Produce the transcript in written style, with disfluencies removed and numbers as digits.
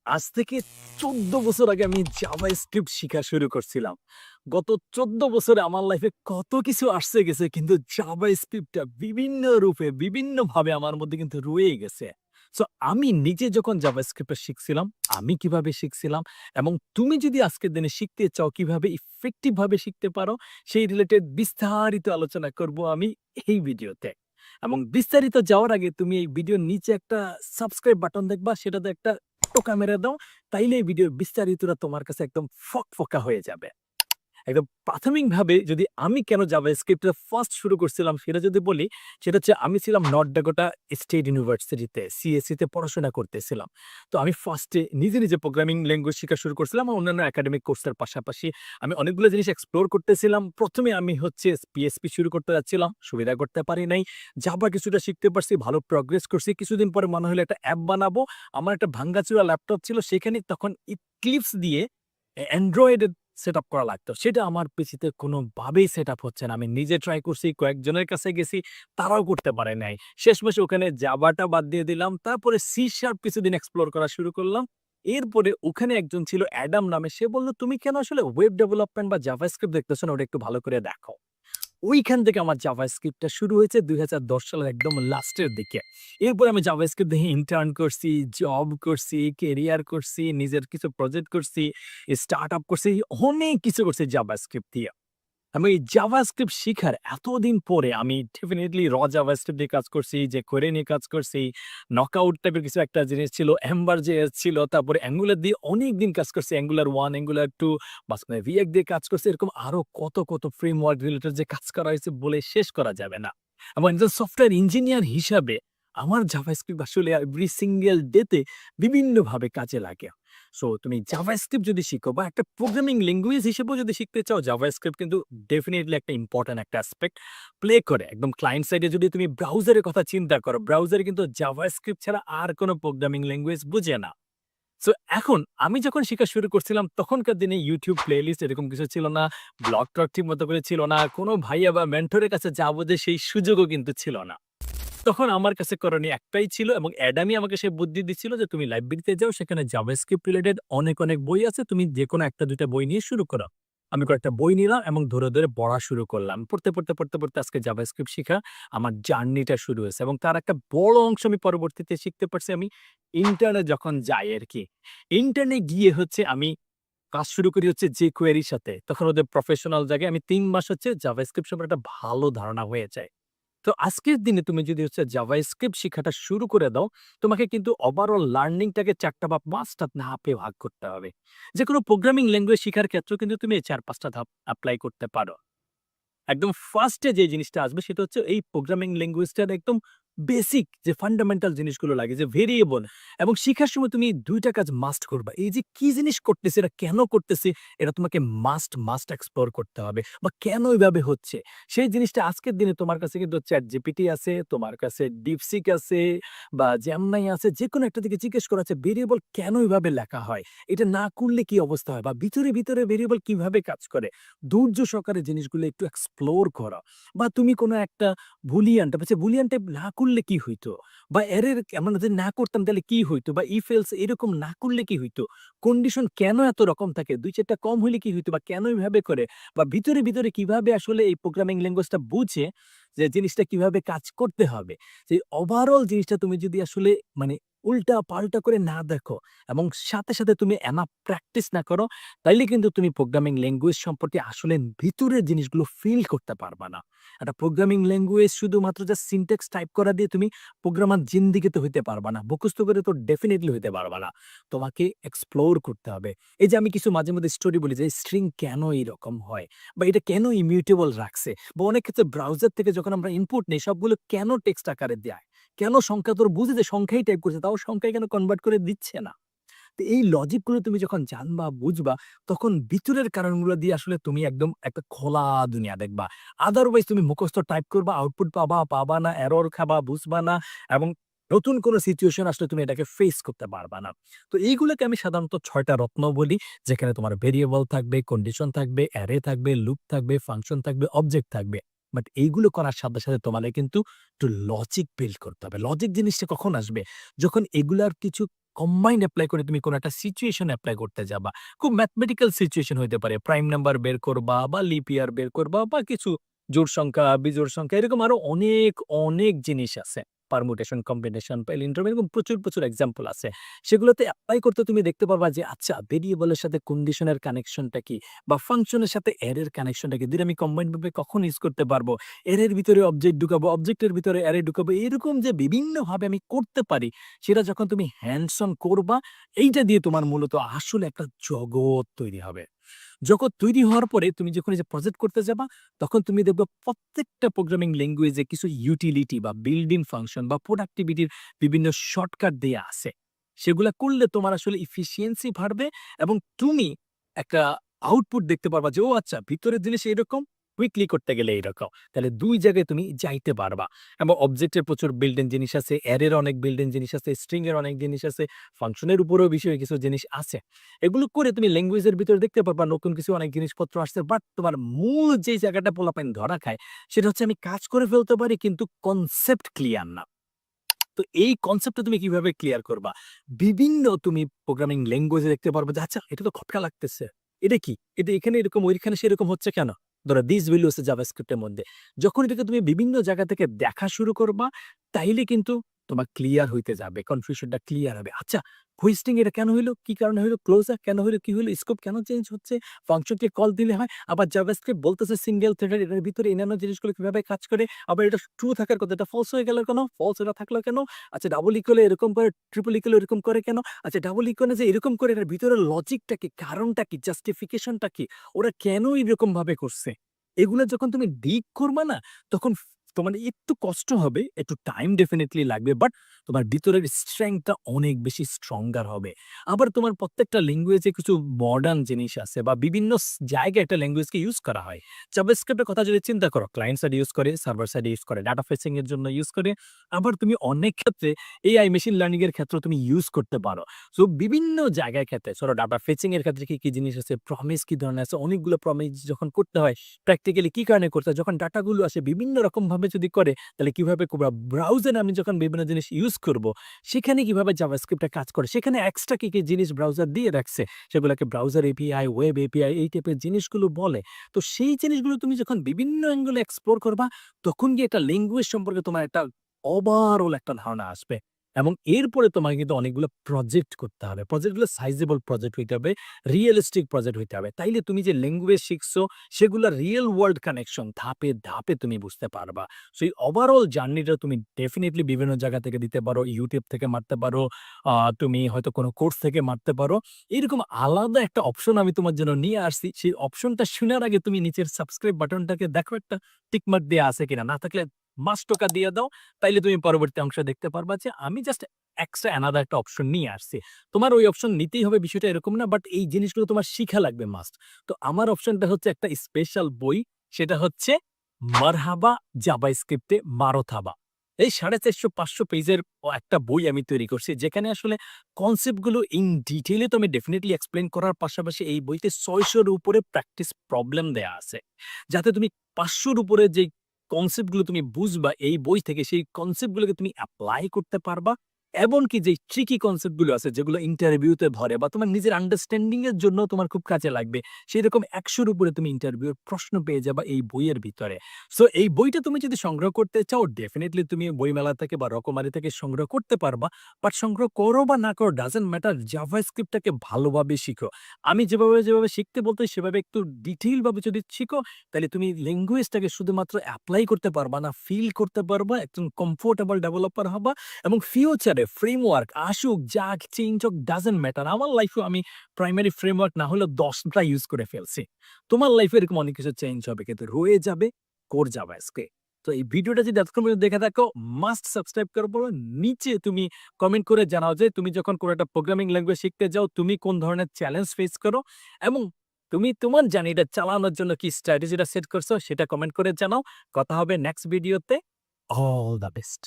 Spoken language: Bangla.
আজ থেকে ১৪ বছর আগে আমি জাভাস্ক্রিপ্ট শিখা শুরু করছিলাম। গত ১৪ বছরে আমার লাইফে কত কিছু আসছে গেছে কিন্তু জাভাস্ক্রিপ্টটা বিভিন্ন রূপে বিভিন্নভাবে আমার মধ্যে কিন্তু রয়েই গেছে। সো আমি নিজে যখন জাভাস্ক্রিপ্টটা শিখছিলাম, আমি কিভাবে শিখছিলাম এবং তুমি যদি আজকের দিনে শিখতে চাও কিভাবে ইফেক্টিভ ভাবে শিখতে পারো, সেই রিলেটেড বিস্তারিত আলোচনা করব আমি এই ভিডিওতে। এবং বিস্তারিত যাওয়ার আগে তুমি এই ভিডিওর নিচে একটা সাবস্ক্রাইব বাটন দেখবা, সেটাতে একটা টোকা মেরে দাও। তাইলে এই ভিডিওর বিস্তারিতটা তোমার কাছে একদম ফকফকা হয়ে যাবে। একদম প্রাথমিকভাবে যদি আমি কেন জাভাস্ক্রিপ্টটা ফার্স্ট শুরু করছিলাম সেটা যদি বলি, সেটা হচ্ছে আমি ছিলাম নর্থ ডাকোটা স্টেট ইউনিভার্সিটিতে সিএসই তে পড়াশোনা করতেছিলাম। তো আমি ফার্স্টে নিজে প্রোগ্রামিং ল্যাঙ্গুয়েজ শিখা শুরু করছিলাম। আর অন্যান্য একাডেমিক কোর্সের পাশাপাশি আমি অনেকগুলো জিনিস এক্সপ্লোর করতেছিলাম। ১ম এ আমি হচ্ছে পিএইচপি শুরু করতে যাচ্ছিলাম। সুবিধা করতে পারি নাই। জাভা কিছুটা শিখতে পারছি, ভালো প্রগ্রেস করছি। কিছুদিন পরে মনে হলো একটা অ্যাপ বানাবো। আমার একটা ভাঙ্গাচুরা ল্যাপটপ ছিল। সেখানে তখন Eclipse দিয়ে অ্যান্ড্রয়েড এর সেটআপ করা লাগতো। সেটা আমার পিসিতে কোনোভাবেই সেটআপ হচ্ছে না। আমি নিজে ট্রাই করছি, কয়েকজনের কাছে গেছি, তারাও করতে পারে নাই। শেষমেশ ওখানে জাভাটা বাদ দিয়ে দিলাম। তারপরে সি শার্প কিছুদিন এক্সপ্লোর করা শুরু করলাম। এরপরে ওখানে একজন ছিল অ্যাডাম নামে। সে বলল, "তুমি কেন আসলে ওয়েব ডেভেলপমেন্ট বা জাভাস্ক্রিপ্ট দেখতেছো না? ওটা একটু ভালো করে দেখো।" ওইখান থেকে আমার জাভাস্ক্রিপ্টটা শুরু হয়েছে ২০১০ সালের একদম লাস্টের দিকে। এরপরে আমি জাভাস্ক্রিপ্ট দেখে ইন্টার্ন করছি, জব করছি, কেরিয়ার করছি, নিজের কিছু প্রজেক্ট করছি, স্টার্টআপ করছি, অনেক কিছু করছি জাভাস্ক্রিপ্ট দিয়ে। আমি এই জাভাস্ক্রিপ্ট শিখার এতদিন পরে আমি ডেফিনিটলি জাভাস্ক্রিপ্ট দিয়ে কাজ করছি, jQuery নিয়ে কাজ করছি, নকআউট টাইপের কিছু একটা জিনিস ছিল, Ember.js ছিল, তারপরে Angular দিয়ে অনেকদিন কাজ করছি। Angular 1, Angular 2, মাঝখানে React দিয়ে কাজ করছি। এরকম আরো কত ফ্রেমওয়ার্ক রিলেটেড যে কাজ করা হয়েছে বলে শেষ করা যাবে না। এবং একজন সফটওয়্যার ইঞ্জিনিয়ার হিসাবে আমার জাভাস্ক্রিপ্ট আসলে এভরি সিঙ্গেল ডে তে বিভিন্নভাবে কাজে লাগে। সো তুমি জাভাস্ক্রিপ্ট যদি শিখো বা একটা প্রোগ্রামিং ল্যাঙ্গুয়েজ হিসেবেও যদি শিখতে চাও, জাভাস্ক্রিপ্ট কিন্তু ডেফিনিটলি একটা ইম্পোর্টেন্ট একটা অ্যাসপেক্ট প্লে করে। একদম ক্লায়েন্ট সাইডে যদি তুমি ব্রাউজারের কথা চিন্তা করো, ব্রাউজারে কিন্তু জাভাস্ক্রিপ্ট ছাড়া আর কোনো প্রোগ্রামিং ল্যাঙ্গুয়েজ বুঝে না। সো এখন আমি যখন শিখা শুরু করছিলাম তখনকার দিনে YouTube প্লেলিস্ট এরকম কিছু ছিল না। ব্লগ-টক ঠিক মতো করে ছিল না। কোনো ভাইয়া বা মেন্টরের কাছে যাবো যে সেই সুযোগও কিন্তু ছিল না। তখন আমার কাছে করণীয় একটাই ছিল এবং অ্যাডামই আমাকে সে বুদ্ধি দিচ্ছিল যে, "তুমি লাইব্রেরিতে যাও, সেখানে জাভাস্ক্রিপ্ট রিলেটেড অনেক বই আছে। তুমি যেকোনো ১টা ২টা বই নিয়ে শুরু করো।" আমি কয়েকটা বই নিলাম এবং ধরে পড়া শুরু করলাম। পড়তে আজকে জাভাস্ক্রিপ্ট শিখা আমার জার্নিটা শুরু হয়েছে এবং তার একটা বড় অংশ আমি পরবর্তীতে শিখতে পারছি আমি ইন্টার্নে যখন যাই আরকি। ইন্টার্নে গিয়ে হচ্ছে আমি কাজ শুরু করি হচ্ছে jQuery র সাথে। তখন ওদের প্রফেশনাল জায়গায় আমি ৩ মাস হচ্ছে জাভাস্ক্রিপ্ট সম্পর্কে একটা ভালো ধারণা হয়ে যায়। তো আজকের দিনে তুমি যদি হচ্ছে জাভাস্ক্রিপ্ট শিখাটা শুরু করে দাও, তোমাকে কিন্তু ওভারঅল লার্নিং টাকে ৪ টা বা ৫ টা ধাপে ভাগ করতে হবে। যেকোনো প্রোগ্রামিং ল্যাঙ্গুয়েজ শিখার ক্ষেত্রেও কিন্তু তুমি এই ৪-৫ টা ধাপ এপ্লাই করতে পারো। একদম ফার্স্ট এ যে জিনিসটা আসবে সেটা হচ্ছে এই প্রোগ্রামিং ল্যাঙ্গুয়েজটার একদম বেসিক যে ফান্ডামেন্টাল জিনিসগুলো লাগে যে ভেরিয়েবল এবং শিখার সময় তুমি ২ টা কাজ মাস্ট করবা। এই যে কি জিনিস করতেছি, এটা কেন করতেছি, এটা তোমাকে মাস্ট এক্সপ্লোর করতে হবে বা কেন এভাবে হচ্ছে। সেই জিনিসটা আজকের দিনে তোমার কাছে কিন্তু ChatGPT আছে, তোমার কাছে DeepSeek আছে বা Gemini আছে। যেকোনো একটা দিকে জিজ্ঞেস করা আছে ভেরিয়েবল কেন এভাবে লেখা হয়? এটা না করলে কি অবস্থা হয় বা ভিতরে ভেরিয়েবল কিভাবে কাজ করে? ধৈর্য সহকারে জিনিসগুলো একটু এক্সপ্লোর করা বা তুমি কোনো একটা বুলিয়ান টাইপ আচ্ছা বুলিয়ান টাইপ না করলে কি হইতো? বা এরর আমরা যদি না করতাম তাহলে কি হইতো? বা ইফ এলস এরকম না করলে কি হইতো? কন্ডিশন কেন এত রকম থাকে? ২-৪ টা কম হইলে কি হইতো? বা কেন এভাবে করে? বা ভিতরে কিভাবে আসলে এই প্রোগ্রামিং ল্যাঙ্গুয়েজটা বুঝে যে জিনিসটা কিভাবে কাজ করতে হবে? যে ওভারঅল জিনিসটা তুমি যদি আসলে মানে উল্টা-পাল্টা করে না দেখো এবং সাথে তুমি এনাফ প্র্যাকটিস না করো তাইলে কিন্তু তুমি প্রোগ্রামিং ল্যাঙ্গুয়েজ সম্পর্কে আসলে ভিতরের জিনিসগুলো ফিল করতে পারবা না। একটা প্রোগ্রামিং ল্যাঙ্গুয়েজ শুধুমাত্র জাস্ট সিনট্যাক্স টাইপ করা দিয়ে তুমি প্রোগ্রামার জিন্দেগিতে হইতে পারবা না। মুখস্থ করে তো ডেফিনিটলি হইতে পারবা না। তোমাকে এক্সপ্লোর করতে হবে। এই যে আমি কিছু মাঝে মধ্যে স্টোরি বলি যে স্ট্রিং কেন এইরকম হয়? বা এটা কেন ইমিউটেবল রাখছে? বা অনেক ক্ষেত্রে ব্রাউজার থেকে যখন আমরা ইনপুট নেই সবগুলো কেন টেক্সট আকারে দেয়? কেন সংখ্যা তোর বুঝে যে সংখ্যাই টাইপ করছে তাও সংখ্যায় কেন কনভার্ট করে দিচ্ছে না? তো এই লজিক গুলো তুমি যখন জানবা, বুঝবা, তখন ভিতরের কারণগুলো দিয়ে আসলে তুমি একদম একটা খোলা দুনিয়া দেখবা। আদারওয়াইজ তুমি মুখস্থ টাইপ করবা, আউটপুট পাবা না, এরর খাবা, বুঝবা না এবং নতুন কোন সিচুয়েশন আসলে তুমি এটাকে ফেস করতে পারবা না। তো এইগুলোকে আমি সাধারণত ৬ টা রত্ন বলি, যেখানে তোমার ভেরিয়েবল থাকবে, কন্ডিশন থাকবে, অ্যারে থাকবে, লুপ থাকবে, ফাংশন থাকবে, অবজেক্ট থাকবে। বাট এইগুলো করার সাথে তোমাদের কিন্তু একটু লজিক বিল্ড করতে হবে। লজিক জিনিসটা কখন আসবে? যখন এগুলার কিছু কম্বাইন্ড এপ্লাই করে তুমি কোনো একটা সিচুয়েশন এপ্লাই করতে যাবা। খুব ম্যাথমেটিক্যাল সিচুয়েশন হইতে পারে। প্রাইম নাম্বার বের করবা বা লিপ ইয়ার বের করবা বা কিছু জোড় সংখ্যা, বিজোড় সংখ্যা এরকম আরো অনেক জিনিস আছে। পারমুটেশন, কম্বিনেশন, প্যালিন্ড্রোম এরকম প্রচুর এক্সাম্পল আছে। সেগুলোতে এপ্লাই করতে তুমি দেখতে পারবা যে আচ্ছা ভেরিয়েবলের সাথে কন্ডিশনের কানেকশনটা কি? বা ফাংশনের সাথে অ্যারের কানেকশনটা কি? ২ টা আমি কম্বাইন্ড ভাবে কখন ইউজ করতে পারবো? অ্যারের ভিতরে অবজেক্ট ঢুকাবো, অবজেক্টের ভিতরে অ্যারে ঢুকাবো। এরকম যে বিভিন্নভাবে আমি করতে পারি, সেটা যখন তুমি হ্যান্ডস অন করবা, এইটা দিয়ে তোমার মূলত আসলে একটা জগৎ তৈরি হবে। জগৎ তৈরি হওয়ার পরে তুমি যখন এই যে প্রজেক্ট করতে যাবা, তখন তুমি দেখবা প্রত্যেকটা প্রোগ্রামিং ল্যাঙ্গুয়েজে কিছু ইউটিলিটি বা বিল্ট-ইন ফাংশন বা প্রোডাক্টিভিটির বিভিন্ন শর্টকাট দেয়া আছে। সেগুলা করলে তোমার আসলে এফিসিয়েন্সি বাড়বে এবং তুমি একটা আউটপুট দেখতে পারবা যে, ও আচ্ছা ভিতরের জিনিস এরকম, কুইকলি করতে গেলে এইরকম। তাহলে ২ জায়গায় তুমি যাইতে পারবা এবং অবজেক্টের প্রচুর বিল্ট-ইন জিনিস আছে, অ্যারের অনেক বিল্ট-ইন জিনিস আছে, স্ট্রিং এর অনেক জিনিস আছে, ফাংশনের উপরেও বিষয় কিছু জিনিস আছে। এগুলো করে তুমি ল্যাঙ্গুয়েজের ভিতরে দেখতে পারবা নতুন কিছু অনেক জিনিসপত্র আসছে। বাট তোমার মূল যে জায়গাটা পোলাপাইন ধরা খায়, সেটা হচ্ছে আমি কাজ করে ফেলতে পারি কিন্তু কনসেপ্ট ক্লিয়ার না। তো এই কনসেপ্টটা তুমি কিভাবে ক্লিয়ার করবা? বিভিন্ন তুমি প্রোগ্রামিং ল্যাঙ্গুয়েজে দেখতে পারবা যে আচ্ছা এটা তো খটকা লাগতেছে। এটা কি? এটা এখানে এরকম ওইখানে সেরকম হচ্ছে কেন? ধরো দিস ভ্যালু আছে জাভাস্ক্রিপ্ট এর মধ্যে। যখন এটাকে তুমি বিভিন্ন জায়গা থেকে দেখা শুরু করবা, তাইলে কিন্তু তোমার ক্লিয়ার হইতে যাবে। কনফিউশনটা ক্লিয়ার হবে। আচ্ছা হোয়েস্টিং এটা কেন হইলো? কি কারণে হইলো? ক্লোজার কেন হইলো? কি হইলো? স্কোপ কেন চেঞ্জ হচ্ছে? ফাংশনকে কল দিলে হয়। আবার জাভাস্ক্রিপ্ট বলতেছে সিঙ্গেল থ্রেডেড এটার ভিতরে অন্যান্য জিনিসগুলো কিভাবে কাজ করে? আবার এটা ট্রু থাকার কথা, এটা ফলস হয়ে গেল কেন? ফলস এটা থাকলো কেন? আচ্ছা ডাবল ইকুয়াল এরকম করে, ট্রিপল ইকুয়াল এরকম করে কেন? আচ্ছা ডাবল ইকুয়াল যে এরকম করে এটার ভিতরে লজিকটা কি? কারণটা কি? জাস্টিফিকেশনটা কি? ওরা কেন এরকম ভাবে করছে? এগুলা যখন তুমি ডিগ করবা না, তখন তোমার একটু কষ্ট হবে, একটু টাইম ডেফিনিটলি লাগবে। বাট তোমার ভিতরের স্ট্রেংথটা অনেক বেশি স্ট্রঙ্গার হবে। আবার তোমার প্রত্যেকটা ল্যাঙ্গুয়েজে কিছু মডার্ন জিনিস আছে বা বিভিন্ন জায়গায় একটা ল্যাঙ্গুয়েজকে ইউজ করা হয়। জাভাস্ক্রিপ্টের কথা যদি চিন্তা করো, ক্লায়েন্ট সাইড ইউজ করে, সার্ভার সাইড ইউজ করে, ডাটা ফেচিং এর জন্য ইউজ করে। আবার তুমি অনেক ক্ষেত্রে এআই মেশিন লার্নিং এর ক্ষেত্রেও তুমি ইউজ করতে পারো। সো বিভিন্ন জায়গায় ক্ষেত্রে ধরো ডাটা ফেচিং এর ক্ষেত্রে কি জিনিস আছে, প্রমিস কি ধরনের আছে, অনেকগুলো প্রমিস যখন করতে হয়, প্র্যাকটিক্যালি কি কারণে করতে হয়? যখন ডাটাগুলো আসে বিভিন্ন রকমভাবে যদি করে, তাহলে কিভাবে করবা? ব্রাউজারে আমি যখন বিভিন্ন জিনিস ইউজ করব, সেখানে কিভাবে জাভাস্ক্রিপ্টটা কাজ করে? সেখানে এক্সট্রা কি জিনিস ব্রাউজার দিয়ে রাখছে, সেগুলাকে ব্রাউজার এপিআই, ওয়েব এপিআই এই টাইপের জিনিসগুলো বলে। তো সেই জিনিসগুলো তুমি যখন বিভিন্ন অ্যাঙ্গেলে এক্সপ্লোর করবা, তখন গিয়ে একটা ল্যাঙ্গুয়েজ সম্পর্কে তোমার একটা ওভারঅল একটা ধারণা আসবে। এবং এরপরে তোমাকে কিন্তু অনেকগুলো প্রজেক্ট করতে হবে। প্রজেক্টগুলো সাইজেবল প্রজেক্ট হইতে হবে, রিয়ালিস্টিক প্রজেক্ট হইতে হবে। তাইলে তুমি যে ল্যাঙ্গুয়েজ শিখছো, সেগুলা রিয়াল ওয়ার্ল্ড কানেকশন ধাপে তুমি বুঝতে পারবা। সো এই ওভারঅল জার্নিটা তুমি ডেফিনিটলি বিভিন্ন জায়গা থেকে দিতে পারো। YouTube থেকে মারতে পারো, তুমি হয়তো কোনো কোর্স থেকে মারতে পারো। এরকম আলাদা একটা অপশন আমি তোমার জন্য নিয়ে আসছি। সেই অপশনটা শোনার আগে তুমি নিচের সাবস্ক্রাইব বাটনটাকে দেখো একটা টিক মার্ক দেয়া আছে কিনা। না থাকলে মাস্ট টোকা দিয়ে দাও। তাইলে তুমি পরবর্তী অংশে দেখতে পারবা যে আমি জাস্ট এক্সট্রা অ্যানাদার একটা অপশন নিয়ে আসছি। তোমার ওই অপশন নিতেই হবে বিষয়টা এরকম না, বাট এই জিনিসগুলো তোমার শিখা লাগবে মাস্ট। তো আমার অপশনটা হচ্ছে একটা স্পেশাল বই, সেটা হচ্ছে মারহাবা জাভাস্ক্রিপ্টে মারোথাবা। এই 450-500 পেজের একটা বই আমি তৈরি করছি, যেখানে আসলে কনসেপ্ট গুলো ইন ডিটেইলে তো আমি ডেফিনিটলি এক্সপ্লেইন করার পাশাপাশি এই বইতে ৬০০ র উপরে প্র্যাকটিস প্রবলেম দেয়া আছে। যাতে তুমি ৫০০ র উপরে যেই কনসেপ্ট গুলো তুমি বুঝবা এই বই থেকে, সেই কনসেপ্ট গুলোকে তুমি এপ্লাই করতে পারবা। এমনকি যেই ট্রিকি কনসেপ্ট গুলো আছে, যেগুলো ইন্টারভিউতে ধরে বা তোমার নিজের আন্ডারস্ট্যান্ডিং এর জন্য তোমার খুব কাজে লাগবে, সেরকম ১০০ র উপরে তুমি ইন্টারভিউর প্রশ্ন পেয়ে যাবা এই বইয়ের ভিতরে। সো এই বইটা তুমি যদি সংগ্রহ করতে চাও, ডেফিনিটলি তুমি বইমেলা থেকে বা রকমারি থেকে সংগ্রহ করতে পারবা। বাট সংগ্রহ করো বা না করো ডাজন্ট ম্যাটার, জাভাস্ক্রিপ্টটাকে ভালোভাবে শিখো। আমি যেভাবে শিখতে বলতে সেভাবে একটু ডিটেইল ভাবে যদি শিখো, তাহলে তুমি ল্যাঙ্গুয়েজটাকে শুধুমাত্র এপ্লাই করতে পারবা না, ফিল করতে পারবা, একজন কমফোর্টেবল ডেভেলপার হবা এবং ফিউচারে ফ্রেমওয়ার্ক আসুক, যাক, চেঞ্জ হোক, ডাজন্ট ম্যাটার। আমার লাইফেও আমি প্রাইমারি ফ্রেমওয়ার্ক না হলেও ১০ টা ইউজ করে ফেলছি। তোমার লাইফে এরকম অনেক কিছু চেঞ্জ হবে, কিন্তু রয়ে যাবে কোর জাভাস্ক্রিপ্ট। তো এই ভিডিওটা যদি এতক্ষণ পর্যন্ত দেখে থাকো, মাস্ট সাবস্ক্রাইব করার পর নিচে তুমি কমেন্ট করে জানাও যে তুমি যখন কোনো একটা প্রোগ্রামিং ল্যাঙ্গুয়েজ শিখতে যাও, তুমি কোন ধরনের চ্যালেঞ্জ ফেস করো এবং তুমি তোমার জার্নিটা চালানোর জন্য কি স্ট্র্যাটেজিটা সেট করছো, সেটা কমেন্ট করে জানাও। কথা হবে নেক্সট ভিডিওতে। All the best.